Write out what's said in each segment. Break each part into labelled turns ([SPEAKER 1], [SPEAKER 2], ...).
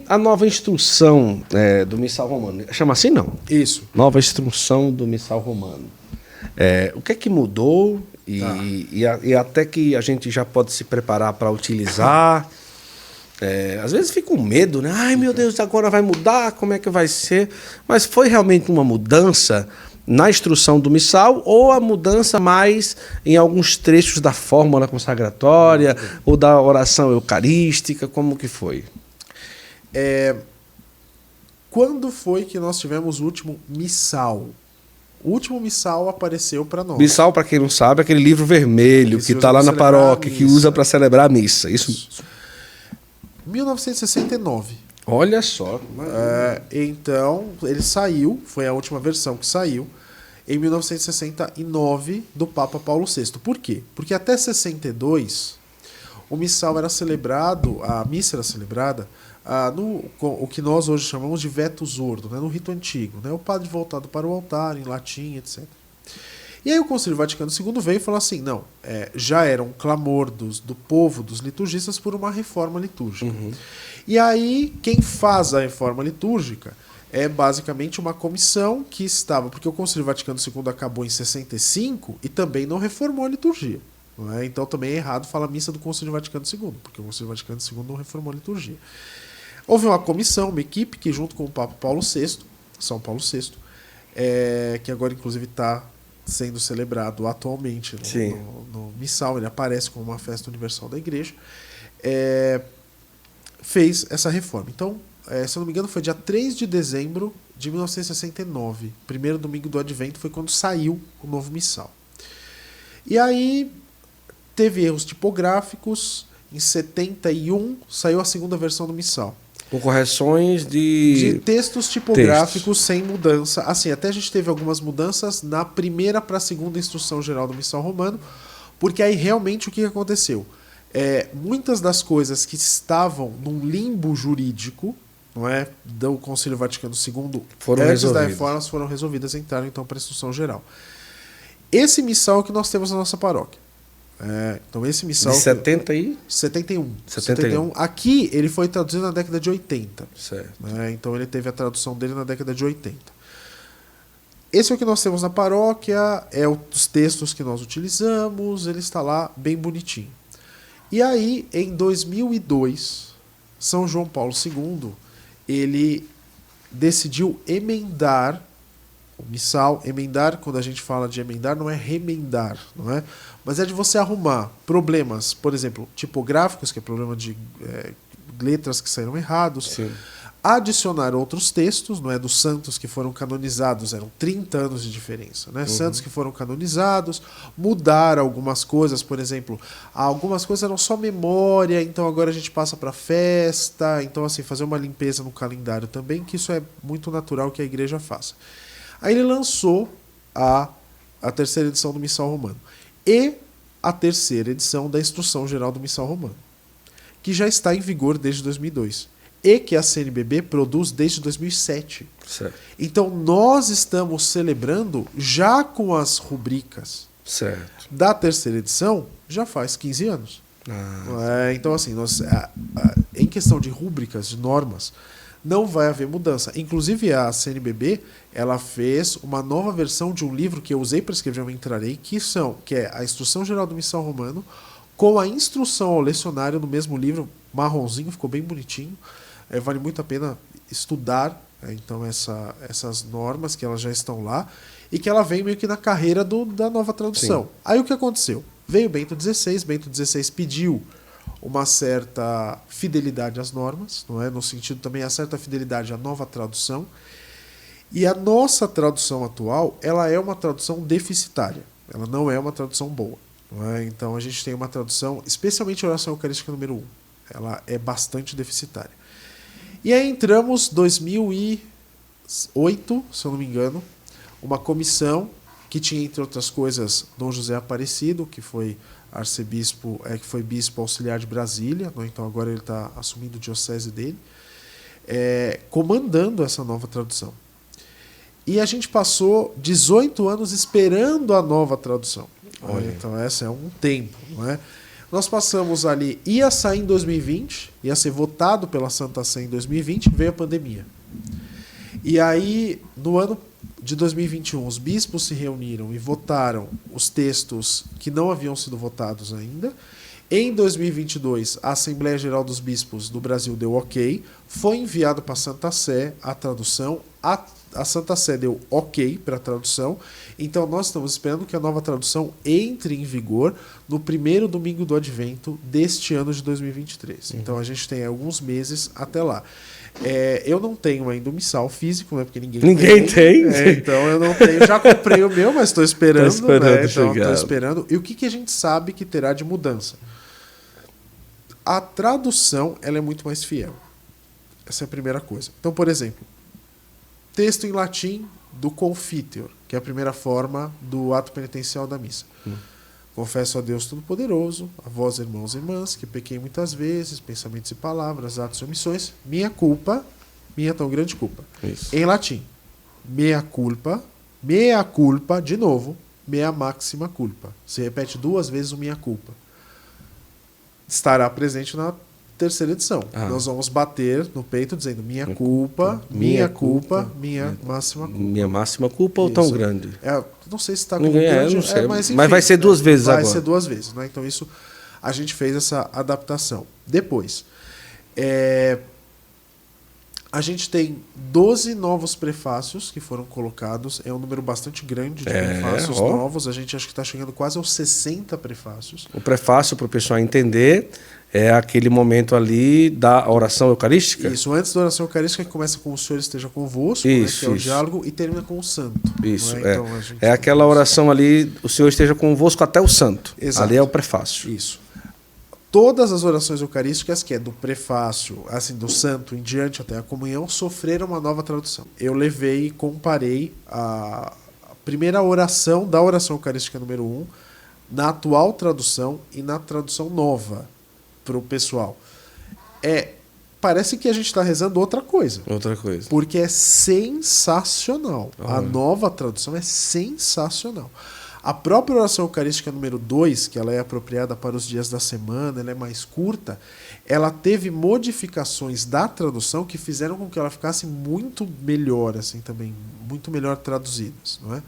[SPEAKER 1] a nova instrução do Missal Romano, chama assim não?
[SPEAKER 2] Isso.
[SPEAKER 1] Nova instrução do Missal Romano. O que é que mudou e até que a gente já pode se preparar para utilizar? Às vezes fica com medo, né? Ai, meu Deus, agora vai mudar, como é que vai ser? Mas foi realmente uma mudança na instrução do missal ou a mudança mais em alguns trechos da fórmula consagratória ou da oração eucarística? Como que foi?
[SPEAKER 2] Quando foi que nós tivemos o último missal? O último missal apareceu para nós.
[SPEAKER 1] Missal, para quem não sabe, é aquele livro vermelho que está lá na paróquia, que usa para celebrar a missa. Isso.
[SPEAKER 2] 1969.
[SPEAKER 1] Olha só.
[SPEAKER 2] Então, ele saiu, foi a última versão que saiu, em 1969, do Papa Paulo VI. Por quê? Porque até 62, o missal era celebrado, a missa era celebrada, o que nós hoje chamamos de vetus ordo, né, no rito antigo. Né, o padre voltado para o altar, em latim, etc. E aí o Concílio Vaticano II veio e falou assim, não, já era um clamor do povo, dos liturgistas, por uma reforma litúrgica. Uhum. E aí quem faz a reforma litúrgica é basicamente uma comissão que estava, porque o Concílio Vaticano II acabou em 65 e também não reformou a liturgia. Não é? Então também é errado falar missa do Concílio Vaticano II, porque o Concílio Vaticano II não reformou a liturgia. Houve uma comissão, uma equipe que junto com o Papa Paulo VI, São Paulo VI, que agora inclusive está sendo celebrado atualmente no missal, ele aparece como uma festa universal da igreja, fez essa reforma. Então, se eu não me engano, foi dia 3 de dezembro de 1969, primeiro domingo do Advento, foi quando saiu o novo missal. E aí teve erros tipográficos, em 71 saiu a segunda versão do missal.
[SPEAKER 1] Com correções de
[SPEAKER 2] textos tipográficos sem mudança. Assim, até a gente teve algumas mudanças na primeira para a segunda instrução geral do Missal Romano, porque aí realmente o que aconteceu? Muitas das coisas que estavam num limbo jurídico, não é, do Concílio Vaticano II, antes da reforma, foram resolvidas e entraram então para a instrução geral. Esse missal é o que nós temos na nossa paróquia. Então esse missal...
[SPEAKER 1] De 71.
[SPEAKER 2] 71. Aqui ele foi traduzido na década de 80.
[SPEAKER 1] Certo.
[SPEAKER 2] Então ele teve a tradução dele na década de 80. Esse é o que nós temos na paróquia, os textos que nós utilizamos, ele está lá bem bonitinho. E aí, em 2002, São João Paulo II, ele decidiu emendar o missal. Emendar, quando a gente fala de emendar, não é remendar, não é? Mas é de você arrumar problemas, por exemplo, tipográficos, que é problema de letras que saíram errados. Sim. Adicionar outros textos, não é, dos santos que foram canonizados, eram 30 anos de diferença, né? Uhum. Santos que foram canonizados, mudar algumas coisas, por exemplo, algumas coisas eram só memória, então agora a gente passa para festa, então assim, fazer uma limpeza no calendário também, que isso é muito natural que a igreja faça. Aí ele lançou a terceira edição do Missal Romano e a terceira edição da Instrução Geral do Missal Romano, que já está em vigor desde 2002 e que a CNBB produz desde 2007.
[SPEAKER 1] Certo.
[SPEAKER 2] Então nós estamos celebrando já com as rubricas
[SPEAKER 1] certo.
[SPEAKER 2] Da terceira edição já faz 15 anos. Então assim, em questão de rúbricas, de normas, não vai haver mudança. Inclusive a CNBB, ela fez uma nova versão de um livro que eu usei para escrever o Entrarei, que é a Instrução Geral do Missal Romano, com a instrução ao lecionário no mesmo livro, marronzinho, ficou bem bonitinho. Vale muito a pena estudar então essas normas, que elas já estão lá, e que ela vem meio que na carreira da nova tradução. Sim. Aí o que aconteceu? Veio Bento XVI pediu uma certa fidelidade às normas, não é? No sentido também a certa fidelidade à nova tradução. E a nossa tradução atual, ela é uma tradução deficitária. Ela não é uma tradução boa. Não é? Então a gente tem uma tradução, especialmente a oração eucarística número 1. Ela é bastante deficitária. E aí entramos 2008, se eu não me engano, uma comissão que tinha, entre outras coisas, Dom José Aparecido, que foi arcebispo, que foi bispo auxiliar de Brasília, né? Então agora ele está assumindo a diocese dele, comandando essa nova tradução. E a gente passou 18 anos esperando a nova tradução. Então essa é um tempo, não é? Nós passamos ali, ia sair em 2020, ia ser votado pela Santa Sé em 2020, veio a pandemia. E aí, no ano de 2021, os bispos se reuniram e votaram os textos que não haviam sido votados ainda. Em 2022, a Assembleia Geral dos Bispos do Brasil deu ok, foi enviado para a Santa Sé a tradução, a Santa Sé deu ok para a tradução, então nós estamos esperando que a nova tradução entre em vigor no primeiro domingo do Advento deste ano de 2023. Então a gente tem alguns meses até lá. Eu não tenho ainda o missal físico, né? Porque ninguém
[SPEAKER 1] tem.
[SPEAKER 2] Então eu não tenho. Já comprei o meu, mas estou esperando. Né? Então estou esperando. E o que a gente sabe que terá de mudança? A tradução ela é muito mais fiel. Essa é a primeira coisa. Então, por exemplo, texto em latim do Confiteor, que é a primeira forma do ato penitencial da missa. Confesso a Deus Todo-Poderoso, a vós, irmãos e irmãs, que pequei muitas vezes, pensamentos e palavras, atos e omissões, minha culpa, minha tão grande culpa.
[SPEAKER 1] Isso.
[SPEAKER 2] Em latim, mea culpa, de novo, mea maxima culpa. Se repete 2 vezes o minha culpa. Estará presente na terceira edição. Nós vamos bater no peito dizendo minha culpa, minha máxima culpa.
[SPEAKER 1] Minha máxima culpa ou tão grande?
[SPEAKER 2] Não sei se está com grande,
[SPEAKER 1] não sei,
[SPEAKER 2] mas, enfim,
[SPEAKER 1] mas vai ser 2 vezes agora.
[SPEAKER 2] Vai ser 2 vezes. Né? Então isso a gente fez essa adaptação. Depois, a gente tem 12 novos prefácios que foram colocados. É um número bastante grande de prefácios novos. A gente acho que está chegando quase aos 60 prefácios.
[SPEAKER 1] O prefácio, para o pessoal entender, é aquele momento ali da oração eucarística?
[SPEAKER 2] Isso, antes da oração eucarística, que começa com o Senhor esteja convosco,
[SPEAKER 1] isso,
[SPEAKER 2] né, que é o diálogo, e termina com o santo.
[SPEAKER 1] Isso,
[SPEAKER 2] né? Então,
[SPEAKER 1] é aquela oração ali, o Senhor esteja convosco até o santo.
[SPEAKER 2] Exato.
[SPEAKER 1] Ali é o prefácio.
[SPEAKER 2] Isso. Todas as orações eucarísticas, que é do prefácio, assim, do santo em diante até a comunhão, sofreram uma nova tradução. Eu levei e comparei a primeira oração da oração eucarística número 1 na atual tradução e na tradução nova para o pessoal. Parece que a gente está rezando outra coisa.
[SPEAKER 1] Outra coisa.
[SPEAKER 2] Porque é sensacional. A nova tradução é sensacional. A própria oração eucarística número 2, que ela é apropriada para os dias da semana, ela é mais curta, ela teve modificações da tradução que fizeram com que ela ficasse muito melhor, assim, também, muito melhor traduzidas, não é?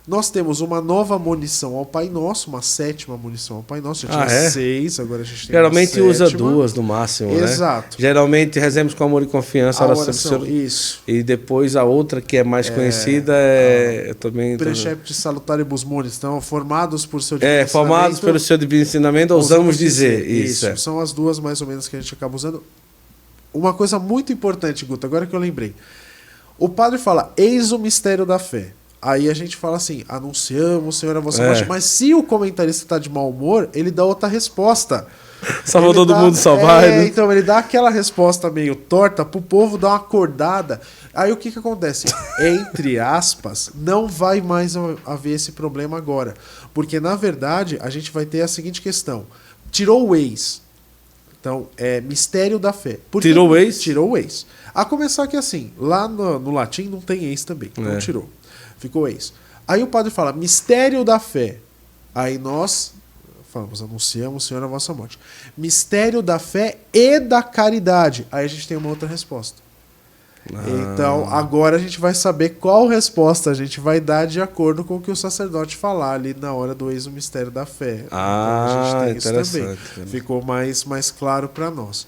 [SPEAKER 2] Nós temos uma nova monição ao Pai Nosso, uma 7ª monição ao Pai Nosso. Já tinha 6, agora a gente tem
[SPEAKER 1] geralmente
[SPEAKER 2] uma 7ª.
[SPEAKER 1] Usa 2 no máximo,
[SPEAKER 2] Exato.
[SPEAKER 1] Né? Geralmente rezemos com amor e confiança.
[SPEAKER 2] A oração, isso.
[SPEAKER 1] E depois a outra que é mais conhecida eu também...
[SPEAKER 2] Precepti salutaribus munis. Então, formados por seu divino ensinamento.
[SPEAKER 1] Formados pelo seu divino ensinamento, ousamos dizer. Isso.
[SPEAKER 2] São as duas mais ou menos que a gente acaba usando. Uma coisa muito importante, Guto, agora que eu lembrei. O padre fala, eis o mistério da fé. Aí a gente fala assim, anunciamos, Senhor, a vossa morte. Mas se o comentarista está de mau humor, ele dá outra resposta.
[SPEAKER 1] Salvou todo mundo, salvar. Né?
[SPEAKER 2] Então ele dá aquela resposta meio torta pro povo dar uma acordada. Aí o que acontece? Entre aspas, não vai mais haver esse problema agora. Porque, na verdade, a gente vai ter a seguinte questão. Tirou o eis. Então, mistério da fé.
[SPEAKER 1] Tirou o eis?
[SPEAKER 2] Tirou o eis. A começar que assim, lá no latim não tem eis também. Então tirou. Ficou eis. Aí o padre fala, mistério da fé. Aí nós falamos, anunciamos, Senhor, a vossa morte. Mistério da fé e da caridade. Aí a gente tem uma outra resposta. Então, agora a gente vai saber qual resposta a gente vai dar de acordo com o que o sacerdote falar ali na hora do eis o mistério da fé. Então, a gente tem isso também. Ficou mais claro para nós.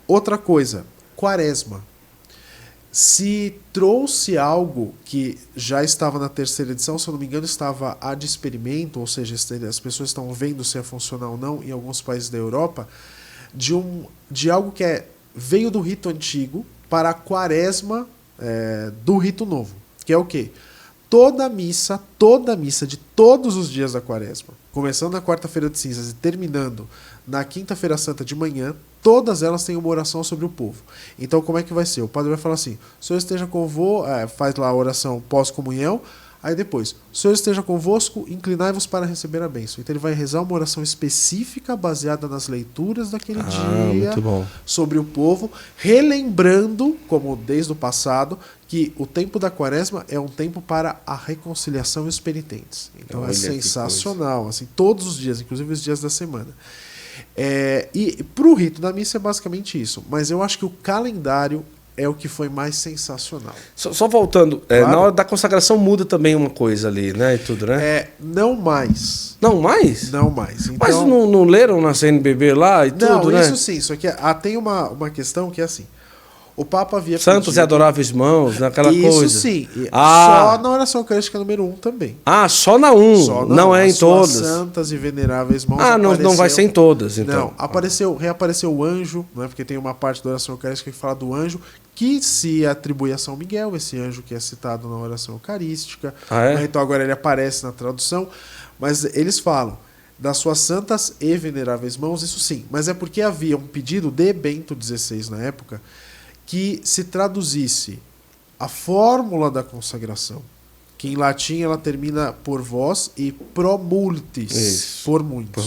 [SPEAKER 2] Outra coisa, Quaresma. Se trouxe algo que já estava na terceira edição, se eu não me engano, estava de experimento, ou seja, as pessoas estão vendo se é funcional ou não em alguns países da Europa, de algo que veio do rito antigo para a Quaresma do rito novo, que é o quê? Toda missa de todos os dias da Quaresma, começando na quarta-feira de cinzas e terminando na quinta-feira santa de manhã, todas elas têm uma oração sobre o povo. Então, como é que vai ser? O padre vai falar assim, o Senhor esteja convosco, faz lá a oração pós-comunhão, Aí depois, o Senhor esteja convosco, inclinai-vos para receber a bênção. Então ele vai rezar uma oração específica baseada nas leituras daquele dia sobre o povo, relembrando, como desde o passado, que o tempo da quaresma é um tempo para a reconciliação e os penitentes. Então é sensacional, assim, todos os dias, inclusive os dias da semana. E para o rito da missa é basicamente isso, mas eu acho que o calendário é o que foi mais sensacional.
[SPEAKER 1] Só voltando, claro. Na hora da consagração muda também uma coisa ali, né? E tudo, né?
[SPEAKER 2] Não mais.
[SPEAKER 1] Não mais?
[SPEAKER 2] Não mais. Então,
[SPEAKER 1] mas não leram na CNBB lá e tudo, né?
[SPEAKER 2] Não, isso sim. Só que tem uma questão que é assim. O Papa havia
[SPEAKER 1] Santos pedido... e adoráveis mãos, naquela coisa.
[SPEAKER 2] Isso sim. Só na oração eucarística número 1 também.
[SPEAKER 1] Só na 1. Não é em todas.
[SPEAKER 2] Santas e veneráveis mãos.
[SPEAKER 1] Não vai ser em todas, então.
[SPEAKER 2] Não, reapareceu o anjo, né? Porque tem uma parte da oração eucarística que fala do anjo, que se atribui a São Miguel, esse anjo que é citado na oração eucarística. Então agora ele aparece na tradução. Mas eles falam das suas santas e veneráveis mãos, isso sim. Mas é porque havia um pedido de Bento XVI na época, que se traduzisse a fórmula da consagração, que em latim ela termina por vós e pro multis, por muitos.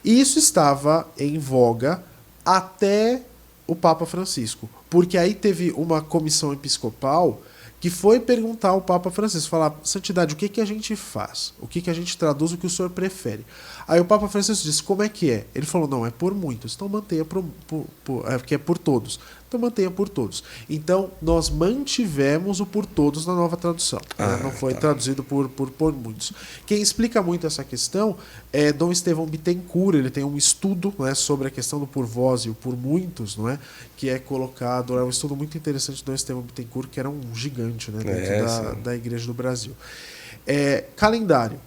[SPEAKER 2] E isso estava em voga até o Papa Francisco, porque aí teve uma comissão episcopal que foi perguntar ao Papa Francisco, falar, santidade, o que a gente faz? O que a gente traduz, o que o senhor prefere? Aí o Papa Francisco disse, como é que é? Ele falou, não, é por muitos, então mantenha porque é por todos. Então mantenha por todos. Então nós mantivemos o por todos na nova tradução. Não foi traduzido por muitos. Quem explica muito essa questão é Dom Estevão Bittencourt. Ele tem um estudo, não é, sobre a questão do por vós e o por muitos, não é, que é colocado. É um estudo muito interessante de Dom Estevão Bittencourt, que era um gigante, né, dentro da Igreja do Brasil. Calendário.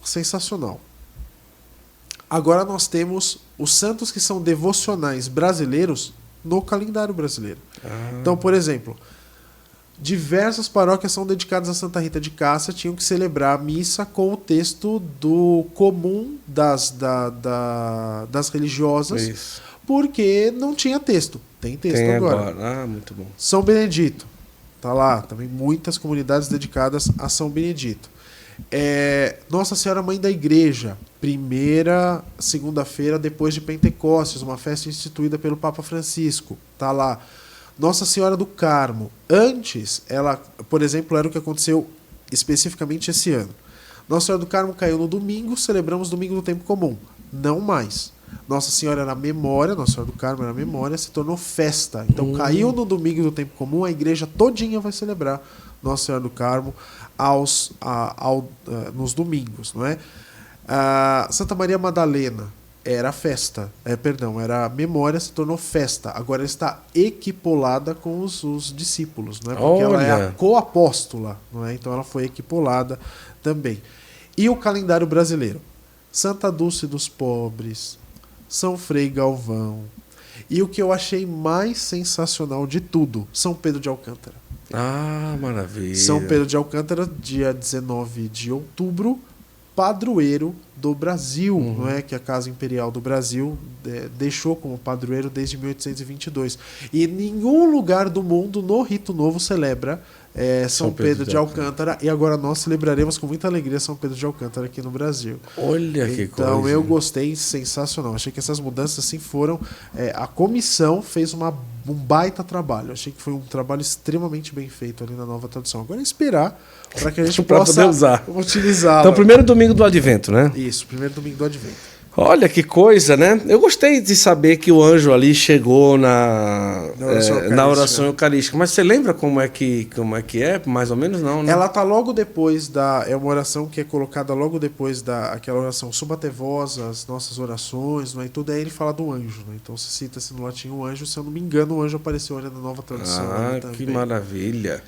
[SPEAKER 2] Sensacional. Agora nós temos os santos que são devocionais brasileiros no calendário brasileiro. Então, por exemplo, diversas paróquias são dedicadas a Santa Rita de Cássia, tinham que celebrar a missa com o texto do comum das religiosas, porque não tinha texto. Tem texto agora.
[SPEAKER 1] Muito bom.
[SPEAKER 2] São Benedito, tá lá, também muitas comunidades dedicadas a São Benedito. Nossa Senhora Mãe da Igreja, primeira segunda-feira depois de Pentecostes, uma festa instituída pelo Papa Francisco, tá lá. Nossa Senhora do Carmo, antes, ela, por exemplo, era o que aconteceu especificamente esse ano. Nossa Senhora do Carmo caiu no domingo, celebramos domingo do tempo comum, não mais. Nossa Senhora era memória, Nossa Senhora do Carmo era memória, se tornou festa. Então caiu no domingo do tempo comum, a igreja todinha vai celebrar Nossa Senhora do Carmo nos domingos, não é? Santa Maria Madalena era festa, era memória, se tornou festa. Agora ela está equipolada com os discípulos, não é? Porque ela é a coapóstola, não é? Então ela foi equipolada também. E o calendário brasileiro? Santa Dulce dos Pobres, São Frei Galvão. E o que eu achei mais sensacional de tudo, São Pedro de Alcântara.
[SPEAKER 1] Maravilha.
[SPEAKER 2] São Pedro de Alcântara, dia 19 de outubro, padroeiro do Brasil, não é? Que a Casa Imperial do Brasil deixou como padroeiro desde 1822. E nenhum lugar do mundo no Rito Novo celebra São Pedro de Alcântara. E agora nós celebraremos com muita alegria São Pedro de Alcântara aqui no Brasil.
[SPEAKER 1] Olha que coisa.
[SPEAKER 2] Então eu gostei, sensacional. Achei que essas mudanças assim foram... a comissão fez um baita trabalho. Achei que foi um trabalho extremamente bem feito ali na nova tradução. Agora é esperar para que a gente possa utilizá-la.
[SPEAKER 1] Então, primeiro domingo do Advento, né?
[SPEAKER 2] Isso, primeiro domingo do Advento.
[SPEAKER 1] Olha que coisa, né? Eu gostei de saber que o anjo ali chegou na oração eucarística. Mas você lembra como é que é? Mais ou menos não, né?
[SPEAKER 2] Ela tá logo depois é uma oração que é colocada logo depois daquela oração Suba te vós, as nossas orações, né? E tudo aí ele fala do anjo, né? Então se cita-se no latim o anjo, se eu não me engano, o anjo apareceu ali na nova tradução.
[SPEAKER 1] Que maravilha.